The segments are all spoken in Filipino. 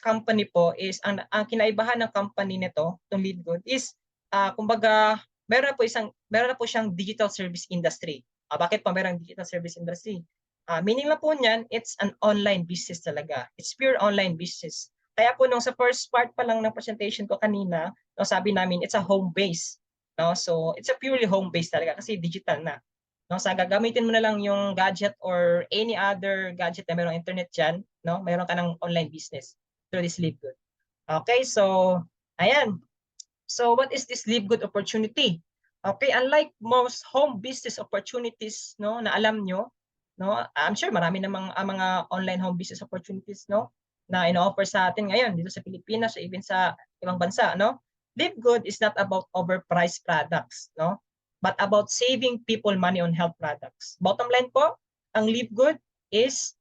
company po is, ang kinaibahan ng company nito, itong LiveGood, is kumbaga meron na po siyang digital service industry. Bakit po meron digital service industry? Meaning lang po niyan, it's an online business talaga. It's pure online business. Kaya po nung sa first part pa lang ng presentation ko kanina, no, sabi namin it's a home base. No? So it's a purely home base talaga kasi digital na. No? So gagamitin mo na lang yung gadget or any other gadget na mayroong internet dyan, no? Mayroon ka ng online business through this LiveGood. Okay, so ayan. So what is this LiveGood opportunity? Okay, unlike most home business opportunities, no, na alam nyo, no, I'm sure marami namang mga online home business opportunities, no, na ino-offer sa atin ngayon dito sa Pilipinas o even sa ibang bansa, no. LiveGood is not about overpriced products, no, but about saving people money on health products. Bottom line po, ang LiveGood is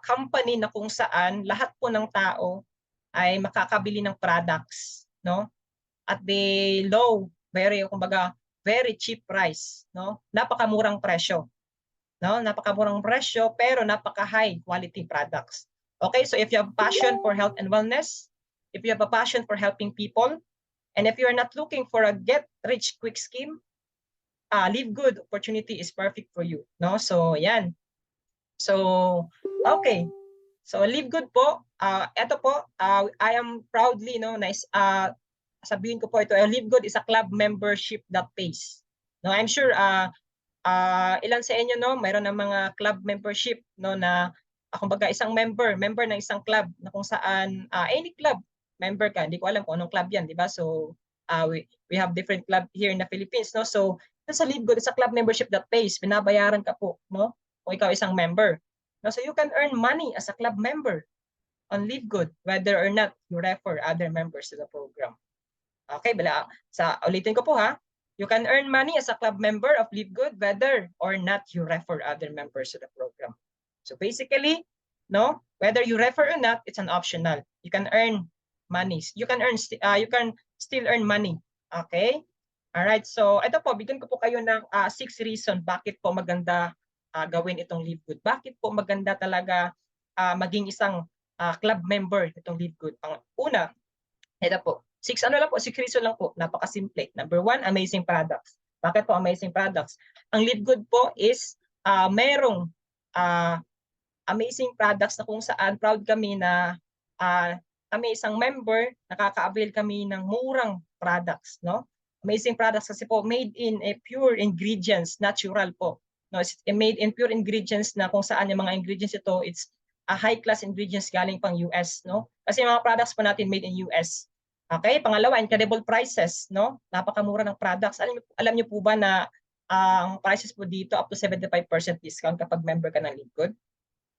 company na kung saan lahat po ng tao ay makakabili ng products, no, at the low, very cheap price, no? Napakamurang presyo, no? Napakamurang presyo pero napaka-high quality products. Okay, so if you have passion for health and wellness, if you have a passion for helping people, and if you are not looking for a get rich quick scheme, LiveGood opportunity is perfect for you, no? So, yan. So, okay. So, LiveGood po, ito po, I am proudly, no, sabihin ko po ito, LiveGood is a club membership that pays. No, I'm sure ilan sa inyo, no, mayroon ng mga club membership, no, na kumbaga isang member ng isang club na kung saan any club member ka, hindi ko alam kung anong club yan, di ba? So we have different club here in the Philippines, no? So sa LiveGood, it's a club membership that pays. Binabayaran ka po, no? Kung ikaw isang member. No, so you can earn money as a club member on LiveGood whether or not you refer other members to the program. Okay, ulitin ko po ha. You can earn money as a club member of LiveGood whether or not you refer other members to the program. So basically, no, whether you refer or not, it's an optional. You can earn money. You can still earn money. Okay? All right. So ito po, bigyan ko po kayo ng 6 reason bakit po maganda gawin itong LiveGood. Bakit po maganda talaga maging isang club member itong LiveGood. Una, ito po. 6 reason lang po. Napakasimple. Number 1, amazing products. Bakit po amazing products? Ang LiveGood po is merong amazing products na kung saan proud kami na kami isang member, nakaka-avail kami ng murang products, no? Amazing products kasi po made in pure ingredients, natural po. No, it's made in pure ingredients na kung saan yung mga ingredients ito, it's high-class ingredients galing pang US, no? Kasi yung mga products po natin made in US. Okay, pangalawa, incredible prices, no? Napakamura ng products. Alam niyo po ba na ang prices po dito up to 75% discount kapag member ka ng LiveGood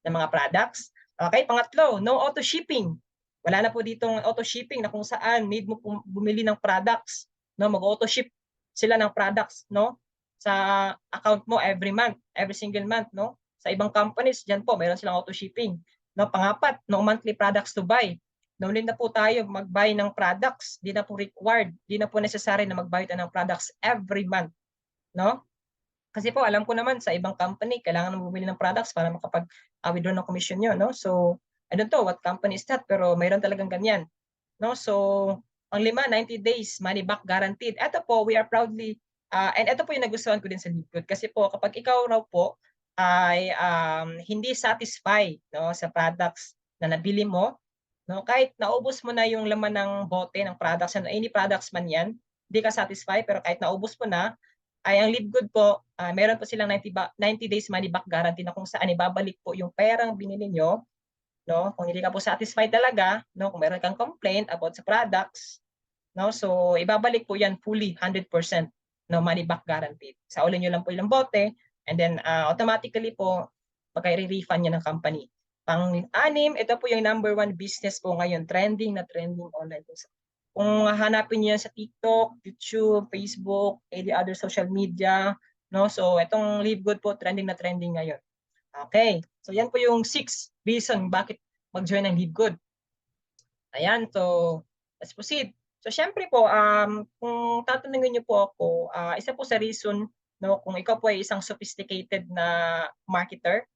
ng mga products? Okay, pangatlo, no auto shipping. Wala na po ditong auto shipping na kung saan need mo bumili ng products, no? Mag-auto ship sila ng products, no? Sa account mo every month, every single month, no? Sa ibang companies diyan po, mayroon silang auto shipping. No, pangapat, no monthly products to buy. No need na po tayo mag-buy ng products, di na po required, di na po necessary na mag-buy tayo ng products every month, no? Kasi po alam ko naman sa ibang company kailangan mo bumili ng products para makapag-withdraw ng commission nyo, no? So, I don't know what company is that, pero mayroon talagang ganyan, no? So, ang 90 days money back guaranteed. Ito po, we are proudly and ito po yung nagustuhan ko din sa LiveGood kasi po kapag ikaw raw po ay hindi satisfied, no, sa products na nabili mo, no, kahit naubos mo na yung laman ng bote ng products, any products man yan, hindi ka satisfied, pero kahit naubos mo na, ay ang LiveGood po, meron po silang 90 days money back guarantee na kung saan ibabalik po yung perang binili nyo, no? Kung hindi ka po satisfied talaga, no, kung meron kang complaint about sa products, no, so ibabalik po yan fully 100%, no, money back guarantee. Sa ulin nyo lang po yung bote, and then automatically po pagka-refund niya ng company. Pang-anim, ito po yung number 1 business po ngayon, trending online. Kung hahanapin niyo sa TikTok, YouTube, Facebook, any other social media, no? So itong LiveGood po trending ngayon. Okay. So yan po yung 6 reason bakit mag-join ng LiveGood. Ayan, so let's proceed. So syempre po, kung tatanungin niyo po ako, isa po sa reason, no, kung ikaw po ay isang sophisticated na marketer,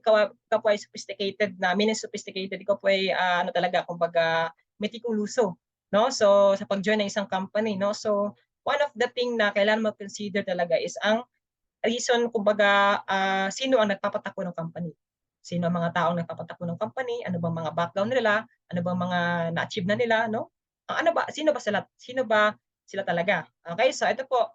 ikaw po ay sophisticated na, meaning sophisticated, ikaw po ay ano talaga, kumbaga metikuloso, no? So sa pag-join ng isang company, no? So one of the thing na kailangan mo consider talaga is ang reason, kumbaga sino ang nagpapatakbo ng company. Sino ang mga taong nagpapatakbo ng company, ano bang mga background nila, ano bang mga na-achieve na nila, no? Ano ba, sino ba sila talaga? Okay, so ito po,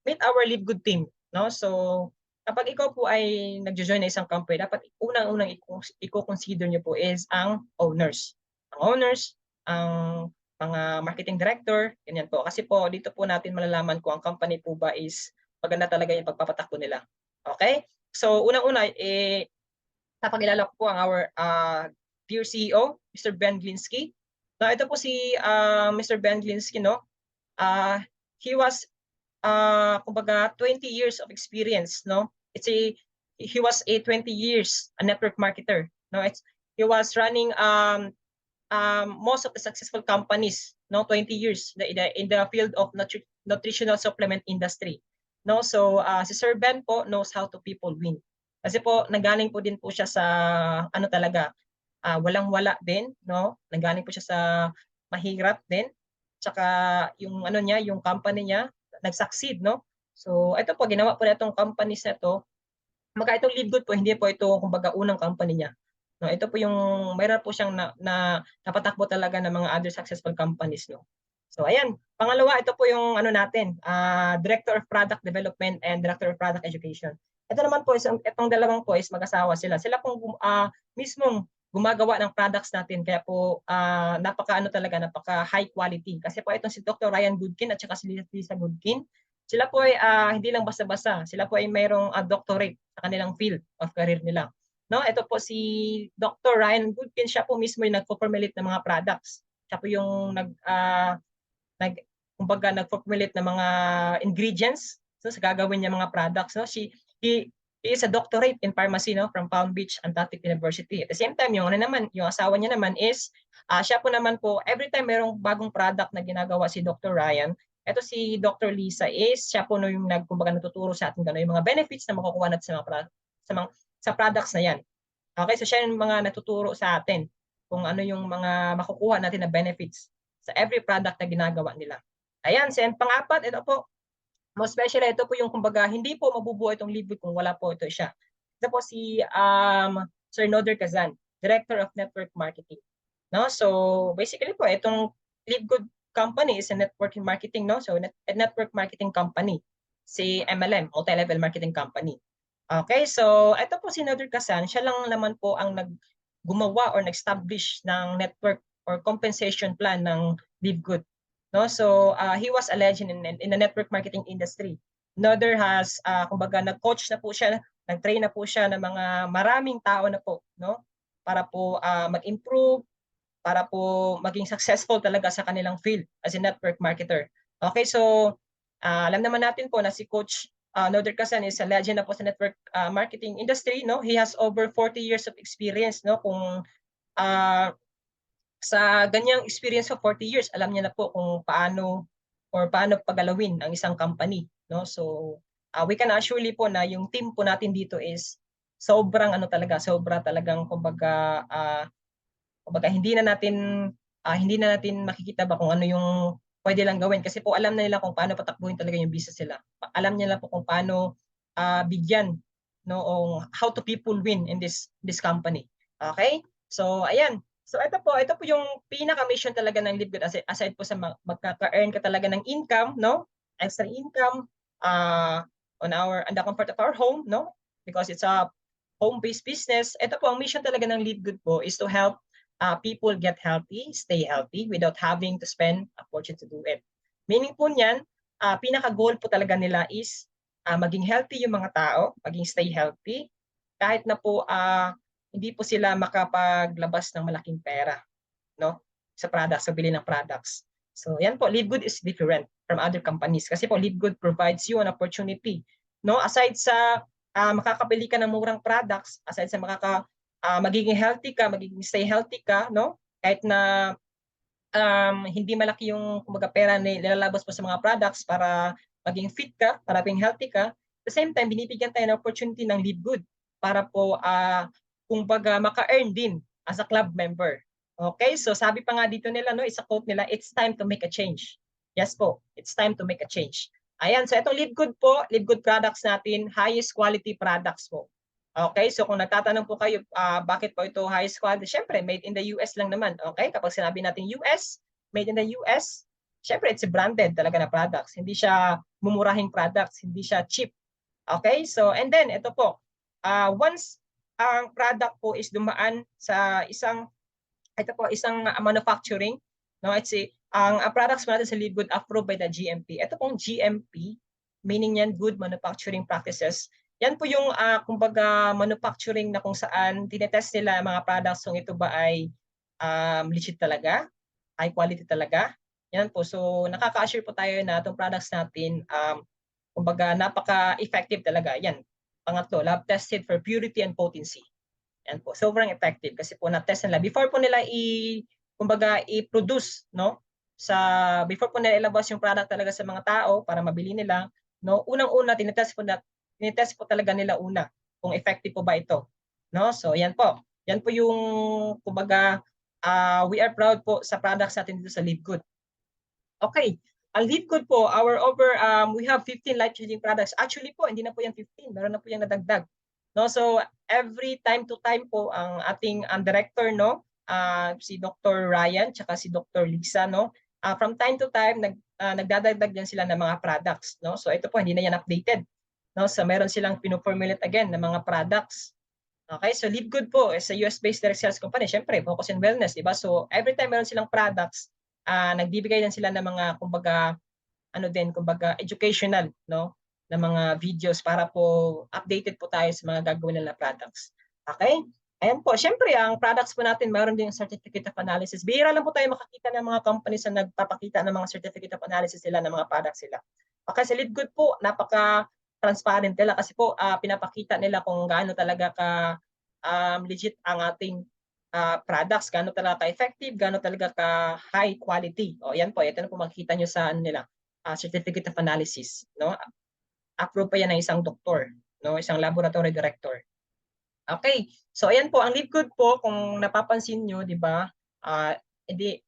meet our Live Good team, no? So kapag ikaw po ay nagjo-join na isang company, dapat unang-unang i-consider niyo po is ang owners. Ang owners, ang mga marketing director, ganyan po. Kasi po dito po natin malalaman kung ang company po ba is maganda talaga yung pagpapatakbo nila. Okay? So unang-una, napakilala ko po ang our dear CEO, Mr. Ben Glinsky. Now, ito po si Mr. Ben Glinsky, no? He was kumbaga 20 years of experience, no? He was a 20 years a network marketer, no? He was running most of the successful companies, no? 20 years in the field of nutritional supplement industry, no? So si Sir Ben po knows how to people win. Kasi po nanggaling po din po siya sa ano talaga, walang-wala din, no? Nanggaling po siya sa mahirap din. Tsaka yung ano niya, yung company niya nag-succeed, no? So ito po, ginawa po na itong companies na ito. Kumbaga itong Live Good po, hindi po ito kumbaga unang company niya. No, ito po yung mayroon po siyang napatakbo talaga ng mga other successful companies, no. So ayan, pangalawa, ito po yung ano natin, Director of Product Development and Director of Product Education. Ito naman po, itong dalawang po is mag-asawa sila. Sila pong mismong gumagawa ng products natin, kaya po napaka high quality. Kasi po itong si Dr. Ryan Goodkin at saka si Lisa Goodkin, sila po ay hindi lang basta-basta, sila po ay mayroong doctorate sa kanilang field of career nila. No, ito po si Dr. Ryan Goodkin, siya po mismo yung nagpo-formulate ng mga products. Siya po yung kumbaga nagpo-formulate ng mga ingredients, so sa gagawin niya mga products, no. He is a doctorate in pharmacy, no, from Palm Beach Antarctic University. At the same time, yung asawa niya naman is siya po naman po, every time merong bagong product na ginagawa si Dr. Ryan, ito si Dr. Lisa is siya po yung kumbaga natuturo sa atin yung mga benefits na makukuha natin sa products na yan. Okay, so siya yung mga natuturo sa atin kung ano yung mga makukuha natin na benefits sa every product na ginagawa nila. Ayan, pang-apat, ito po, most especially ito po yung kumbaga hindi po mabubuo itong Live Good kung wala po ito siya. Ito po si Sir Noder Kazan, Director of Network Marketing. No, so basically po itong Live Good company is a networking marketing, no? So a network marketing company, si MLM, multi-level marketing company. Okay, so ito po si Noder Kazan, siya lang naman po ang gumawa or nag-establish ng network or compensation plan ng Live Good. No, so he was a legend in the network marketing industry. Noder has kumbaga nag-coach na po siya, nag-train na po siya ng mga maraming tao na po, no? Para po mag-improve, para po maging successful talaga sa kanilang field as a network marketer. Okay, so alam naman natin po na si Coach Noder Kazan is a legend na po sa network marketing industry, no? He has over 40 years of experience, no? Kung sa ganyang experience of 40 years, alam niya na po kung paano pagalawin ang isang company, no? So we can assure po na yung team po natin dito is sobrang sobra talagang kumbaga hindi na natin makikita ba kung ano yung pwede lang gawin, kasi po alam na nila kung paano patakbuhin talaga yung business nila. Alam nila po kung paano bigyan, no, o how to people win in this company. Okay? So ayan. So ito po yung pinaka-mission talaga ng Live Good, aside po sa magkaka-earn ka talaga ng income, no? Extra income on the comfort of our home, no? Because it's a home-based business. Ito po, ang mission talaga ng Live Good po is to help people get healthy, stay healthy without having to spend a fortune to do it. Meaning po niyan, pinaka-goal po talaga nila is maging healthy yung mga tao, maging stay healthy, kahit na po hindi po sila makapaglabas ng malaking pera, no, sa products, sa bili ng products. So yan po, Live Good is different from other companies kasi po Live Good provides you an opportunity, no, aside sa makakabili ka ng murang products, aside sa magiging healthy ka, magiging stay healthy ka, no, kahit na hindi malaki yung kumbaga pera na nilalabas mo sa mga products para maging fit ka, para maging healthy ka. At the same time, binibigyan tayo ng opportunity ng Live Good para po kumbaga maka-earn din as a club member. Okay? So sabi pa nga dito nila, no, isa quote nila, it's time to make a change. Yes po, it's time to make a change. Ayan, so itong Live Good po, Live Good products natin, highest quality products po. Okay, so kung nagtatanong po kayo, bakit po ito highest quality? Siyempre, made in the US lang naman. Okay, kapag sinabi natin US, made in the US, siyempre, it's a branded talaga na products. Hindi siya mumurahing products, hindi siya cheap. Okay, so and then, ito po, once ang product po is dumaan sa isang, ito po, isang manufacturing, no, it's ang products po natin sa Live Good approved by the GMP. Ito pong GMP, meaning yan, Good Manufacturing Practices. Yan po yung kumbaga manufacturing na kung saan tinetest nila mga products kung ito ba ay legit talaga, high quality talaga. Yan po. So nakaka-assure po tayo na itong products natin kumbaga napaka-effective talaga. Yan. Pangatlo, lab tested for purity and potency. Yan po. Sobrang effective kasi po na-test nila before po nila kumbaga i-produce, no? Before po nila ilabas yung product talaga sa mga tao para mabili nila, no? Unang-una tinetest po talaga nila una kung effective po ba ito, no? So yan po. Yan po yung kumbaga we are proud po sa products natin dito sa Live Good. Okay. Ang Live Good po, we have 15 life-changing products. Actually po, hindi na po yung 15, meron na po yung nadagdag. No, so every time to time po ang ating director, no, si Dr. Ryan tsaka si Dr. Lisa, no, from time to time nagdadagdag din sila ng mga products, no. So ito po hindi na yan updated. No, so meron silang pino-formulate again ng mga products. Okay, so Live Good po is a US-based direct sales company. Syempre, focus on wellness, di ba? So every time meron silang products, nagbibigay din sila ng mga kumbaga educational, no, na mga videos para po updated po tayo sa mga gagawin nila products. Okay? Ayan po, syempre ang products po natin mayroon din yung certificate of analysis. Bihira lang po tayo makakita ng mga companies na nagpapakita ng mga certificate of analysis sila ng mga products sila. Okay, sa Live Good po, napaka-transparent nila kasi po pinapakita nila kung gaano talaga ka legit ang ating products, gaano talaga ka-effective, gaano talaga ka-high quality. O yan po, ito na po makikita nyo sa nila, certificate of analysis, no? Approve pa yan ng isang doktor, no? Isang laboratory director. Okay, so ayan po, ang Live Good po, kung napapansin nyo, di ba,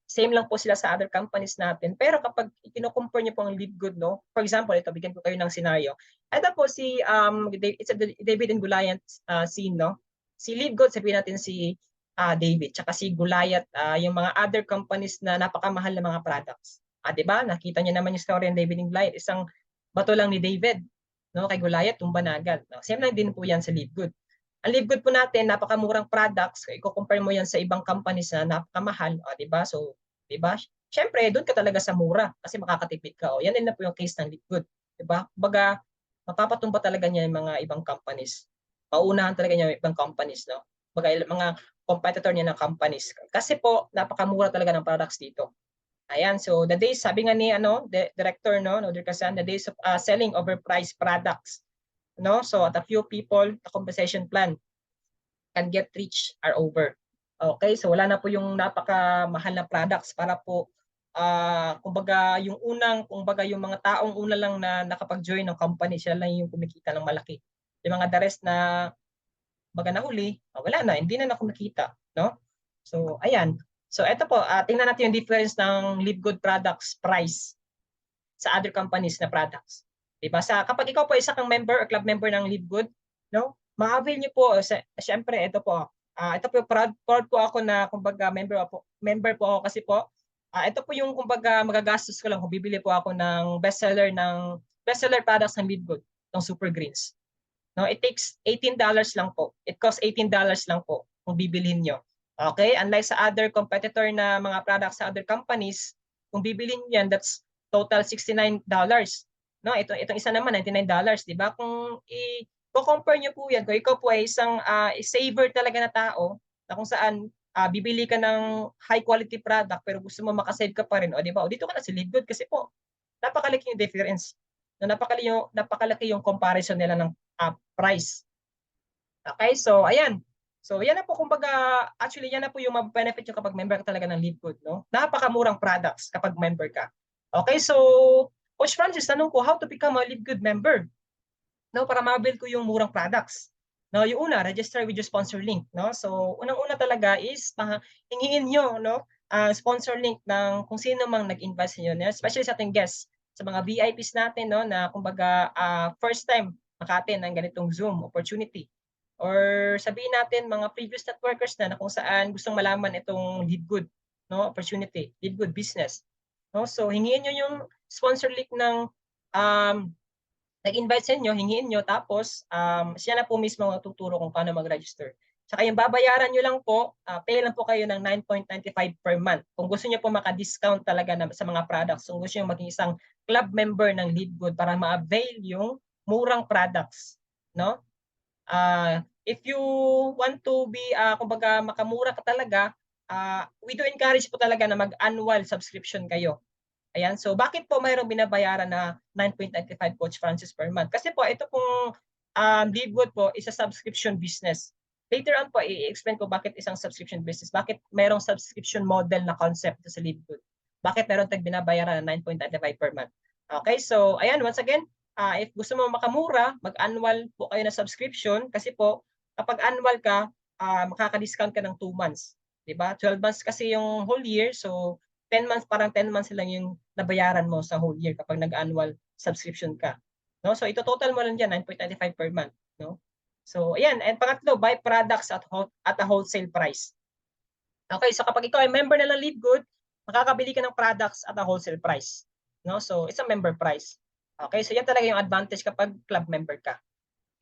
same lang po sila sa other companies natin. Pero kapag kino-compare nyo po ang Live Good, no? For example, ito, bigyan ko kayo ng scenario. Ito po it's a David and Goliath scene, no? Si Live Good, sabihin natin si David, tsaka si Goliath, yung mga other companies na napakamahal na mga products. Di ba? Nakita niyo naman yung story ng David and Goliath. Isang bato lang ni David, no? Kay Goliath, tumbanagan. No? Same lang din po yan sa Live Good. Ang Live Good po natin, napakamurang products. I-compare mo yan sa ibang companies na napakamahal, di ba? So, di ba? Syempre, doon ka talaga sa mura kasi makakatipid ka. Yan din na po yung case ng Live Good, di ba? Kumbaga, mapapatumba talaga niya yung mga ibang companies. Paunahan talaga niya yung ibang companies, no? Kumbaga, mga competitor niya ng companies. Kasi po, napakamura talaga ng products dito. Ayan, so the days, sabi nga ni the director, no, Noder Casan, the days of selling overpriced products, no? So at a few people, the compensation plan can get rich are over. Okay, so wala na po yung napakamahal na products para po kumbaga yung mga taong una lang na nakapag-join ng company, sila lang yung kumikita ng malaki. Yung mga the rest na baga nahuli, wala na, hindi na kumikita, no? So ayan. So ito po, tingnan natin yung difference ng Live Good products price sa other companies na products. Diba? Kapag ikaw po isa kang member or club member ng Live Good, no? Ma-avail niyo po, syempre ito po, ito po proud po ako na kumbaga member po ako kasi po, ito po yung kumbaga magagastos ko lang kung bibili po ako ng bestseller products ng Live Good, ng Super Greens. No, it takes $18 lang po. It costs $18 lang po kung bibilhin nyo. Okay? Unlike sa other competitor na mga products sa other companies, kung bibilhin nyo yan, that's total $69. No, itong isa naman $99, 'di ba? Kung i-compare niyo po 'yan, kung ikaw po ay isang saver talaga na tao, na kung saan bibili ka ng high quality product pero gusto mo makasave ka pa rin, o 'di ba? O dito ka na sa Live Good kasi po napakalaki yung difference. No, napakalaki yung comparison nila ng price. Okay? So, ayan. So, yan na po kumbaga, actually yan na po yung benefit nyo kapag member ka talaga ng Live Good, no? Napakamurang products kapag member ka. Okay? So, Coach Francis, tanong ko, how to become a Live Good member? No, para ma-avail ko yung murang products. No, yung una, register with your sponsor link, no? So, unang-una talaga is hingin niyo, no, sponsor link ng kung sino mang nag-invite sa inyo, especially sa ating guests, sa mga VIPs natin, no, na kumbaga first time maka-attend ng ganitong Zoom opportunity. Or sabihin natin mga previous networkers na kung saan gustong malaman itong lead good, no, opportunity, lead good business. No? So, hingin niyo yung sponsor link ng um, nag-invite sa inyo, hingiin nyo, tapos siya na po mismo tuturo kung paano mag-register. Saka yung babayaran nyo lang po, pay lang po kayo ng 9.95 per month. Kung gusto nyo po maka-discount talaga sa mga products, kung gusto nyo maging isang club member ng LeadGood para ma-avail yung murang products. No? If you want to be, kumbaga makamura ka talaga, we do encourage po talaga na mag-annual subscription kayo. Ayan, so bakit po mayroong binabayaran na 9.95 Coach Francis per month? Kasi po ito pong Leadwood po is a subscription business. Later on po, i-explain ko bakit isang subscription business. Bakit mayroong subscription model na concept sa Leadwood. Bakit mayroong binabayaran na 9.95 per month. Okay, so ayan, once again, if gusto mo makamura, mag-annual po kayo na subscription kasi po kapag annual ka, makaka-discount ka ng 2 months. Diba? 12 months kasi yung whole year, so 10 months, parang 10 months lang yung nabayaran mo sa whole year kapag nag-annual subscription ka. No? So ito total mo lang diyan 9.95 per month, no? So ayan, and pangatlo, buy products at a wholesale price. Okay, so kapag ikaw ay member na ng LeadGood, makakabili ka ng products at a wholesale price. No? So it's a member price. Okay, so yan talaga yung advantage kapag club member ka.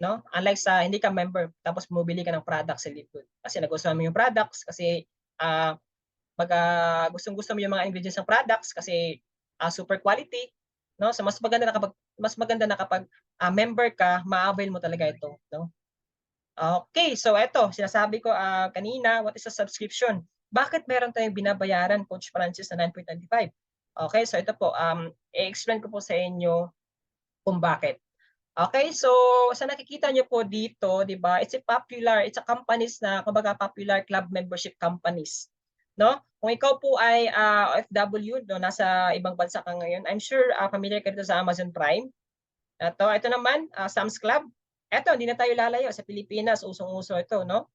No? Unlike sa hindi ka member tapos bumibili ka ng products sa LeadGood. Kasi nagustuhan mo yung products, kasi gustong-gusto mo yung mga ingredients ng products kasi super quality, no? So mas maganda na kapag member ka, ma-avail mo talaga ito, no? Okay, so eto, sinasabi ko kanina, what is a subscription? Bakit meron tayong binabayaran, Coach Francis, na 9.95? Okay, so ito po, i-explain ko po sa inyo kung bakit. Okay, so sa nakikita niyo po dito, 'di ba? It's a companies na kumbaga popular club membership companies, no? Kung ikaw po ay OFW, no, nasa ibang bansa ka ngayon, I'm sure familiar ka dito sa Amazon Prime. Ito naman, Sam's Club. Ito, hindi na tayo lalayo sa Pilipinas, usong-uso ito, no?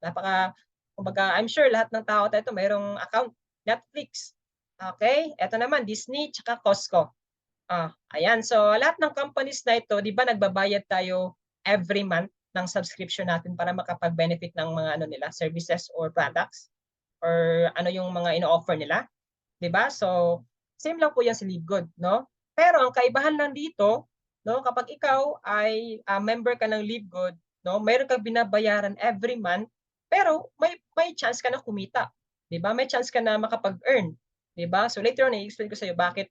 Kumbaga, I'm sure lahat ng tao tayo mayroong account. Netflix. Okay? Ito naman, Disney, tsaka Costco. Ayan. So, lahat ng companies na ito, di ba nagbabayad tayo every month ng subscription natin para makapag-benefit ng mga ano nila, services or products or ano yung mga ino-offer nila, di ba? So, same lang po yan sa LeadGood, no? Pero ang kaibahan lang dito, no, kapag ikaw ay member ka ng LeadGood, no, mayroon kang binabayaran every month, pero may chance ka na kumita, di ba? May chance ka na makapag-earn, di ba? So later on, i-explain ko sa iyo bakit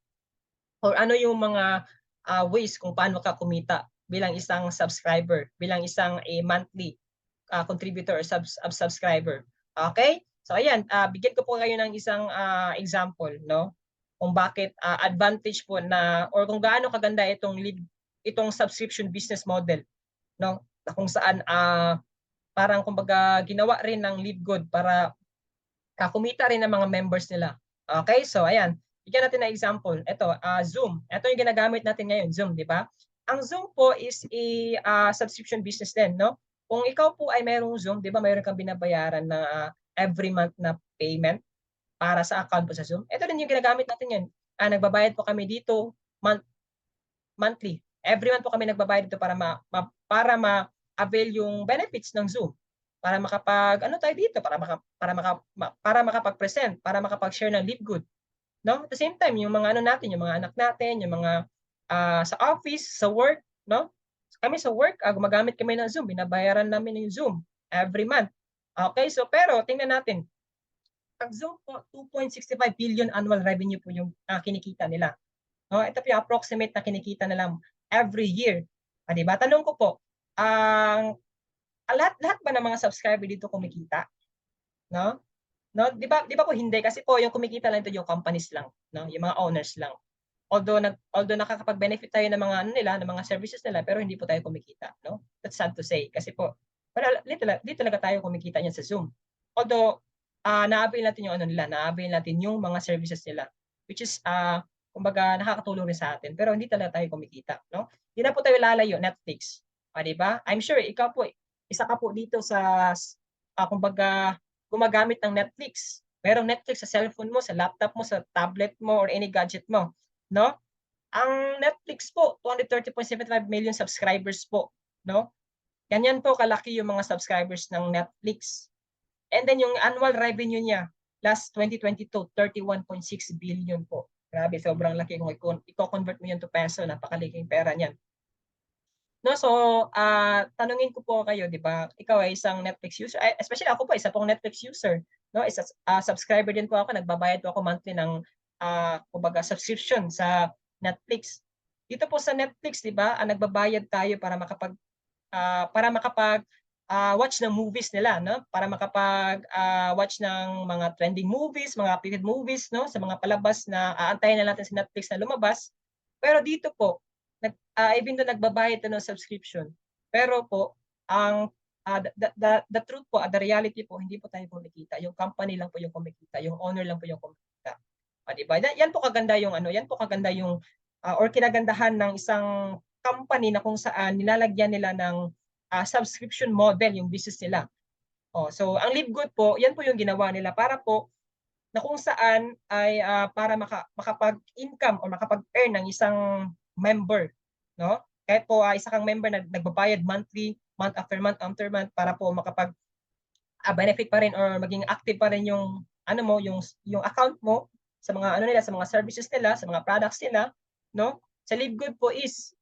or ano yung mga ways kung paano ka kumita bilang isang subscriber, bilang isang monthly contributor or subscriber. Okay? So ayan, bigyan ko po kayo ng isang example, no? Kung bakit advantage po na or kung gaano kaganda itong subscription business model, no? Na kung saan parang kumbaga ginawa rin ng LeadGood para kumita rin ng mga members nila. Okay? So ayan, bigyan natin ng example. Ito, Zoom. Ito yung ginagamit natin ngayon, Zoom, di ba? Ang Zoom po is a subscription business din, no? Kung ikaw po ay mayroong Zoom, di ba mayroon kang binabayaran na every month na payment para sa account po sa Zoom? Ito din yung ginagamit natin yan. Nagbabayad po kami dito monthly. Every month po kami nagbabayad dito para ma-avail yung benefits ng Zoom. Para tayo dito, para makapag-present, para makapag-share ng LeadGood. No? At the same time, yung mga natin, yung mga anak natin, yung mga sa office, sa work, no? Kami sa work, gumagamit kami ng Zoom, binabayaran namin yung Zoom every month. Okay, so pero tingnan natin. Ang Zoom po, 2.65 billion annual revenue po yung kinikita nila. No, ito po yung approximate na kinikita nila every year. Di ba? Tanong ko po, ang lahat ba ng mga subscriber dito kumikita? No? No, di ba po hindi kasi po yung kumikita lang ito yung companies lang, no? Yung mga owners lang. Although nakakapag-benefit tayo ng mga ano nila, ng mga services nila, pero hindi po tayo kumikita, no? That's sad to say kasi po di talaga tayo kumikita niyan sa Zoom. Although na-avail natin yung ano nila, na-avail natin yung mga services nila, which is kumbaga nakakatulong rin sa atin, pero hindi talaga tayo kumikita, no? Hindi na po tayo lalayo, Netflix. Di ba? I'm sure ikaw po isa ka po dito sa kumbaga gumagamit ng Netflix. Merong Netflix sa cellphone mo, sa laptop mo, sa tablet mo, or any gadget mo, no? Ang Netflix po, 230.75 million subscribers po, no? Ganyan po kalaki yung mga subscribers ng Netflix. And then yung annual revenue niya, last 2022, 31.6 billion po. Grabe, sobrang laki. Kung i-convert mo yun to peso, napakaliking pera niyan. No, so tanungin ko po kayo, 'di ba? Ikaw ay isang Netflix user. Especially ako po, isa pong Netflix user, no? Isa subscriber din po ako, nagbabayad po ako monthly ng kumbaga subscription sa Netflix. Dito po sa Netflix, 'di ba? Nagbabayad tayo para makapag watch ng movies nila, no? Para makapag watch ng mga trending movies, mga updated movies, no? Sa mga palabas na aantayin na natin sa Netflix na lumabas. Pero dito po, even though nagbabayad na ng subscription, pero po ang the truth po, the reality po, hindi po tayo kumikita. Yung company lang po yung kumikita, yung owner lang po yung kumikita. Di ba? Yan po kaganda yung yan po kaganda yung or kinagandahan ng isang company na kung saan nilalagyan nila ng subscription model yung business nila. So ang Live Good po, yan po yung ginawa nila para po na kung saan ay para makapag-income o makapag-earn ng isang member, no? Kahit po isa kang member na nagbabayad monthly, month after month para po makapag benefit pa rin or maging active pa rin yung yung account mo sa mga nila, sa mga services nila, sa mga products nila, no? Sa Live Good po is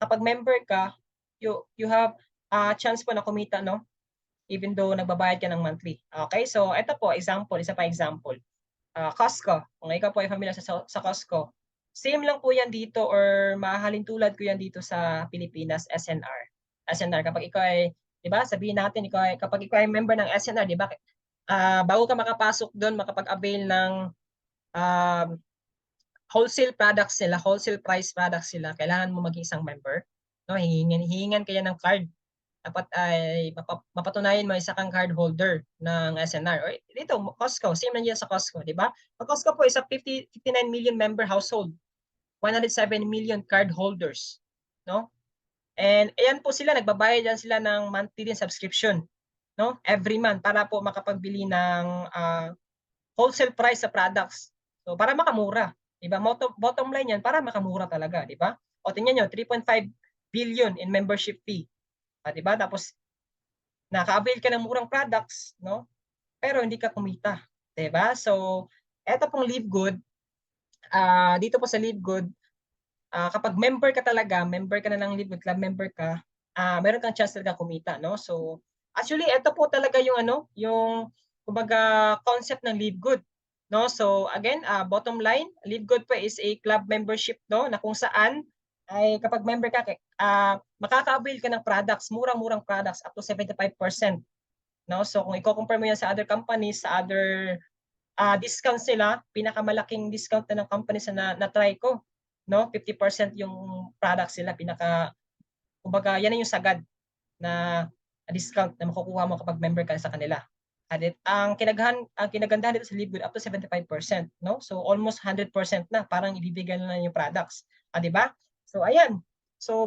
kapag member ka, you have a chance po na kumita, no? Even though nagbabayad ka ng monthly. Okay? So ito po isa pa example. Costco. Kung ikaw po ay familiar sa Costco, same lang po yan dito or mahalin tulad ko yan dito sa Pilipinas, SNR. SNR, kapag ikaw ay, di ba, sabihin natin, kapag ikaw ay member ng SNR, di ba, bago ka makapasok doon, makapag-avail ng wholesale products nila, wholesale price products sila, kailangan mo maging isang member. No, hihingan kaya ng card. Dapat ay mapatunayan mo isa kang card holder ng SNR. Or dito, Costco, same lang yan sa Costco, di ba? Ang Costco po is a 59 million member household, 107 million card holders, no? And ayan po sila, nagbabayad yan sila ng monthly din subscription, no? Every month para po makapagbili ng wholesale price sa products. So para makamura, di ba? Bottom line yan, para makamura talaga, di ba? O tingnan nyo, 3.5 billion in membership fee. Di ba? Tapos naka-avail ka ng murang products, no? Pero hindi ka kumita, 'di ba? So, eto pong Live Good, dito po sa Live Good, kapag member ka na ng Live Good Club, member ka, meron kang chance talaga kumita, no? So, actually eto po talaga yung yung kumbaga concept ng Live Good, no? So, again, bottom line, Live Good po is a club membership, no, na kung saan ay kapag member ka, makaka-avail ka ng products, murang-murang products up to 75%. No? So kung i-compare mo yan sa other companies, sa other discounts nila, pinakamalaking discount na ng companies na na-try ko, no? 50% yung products nila, kumbaga yan yung sagad na discount na makukuha mo kapag member ka sa kanila. Ang kinagandahan dito sa Live Good up to 75%, no? So almost 100% na, parang ibibigay na yung products. 'Di ba? So ayan. So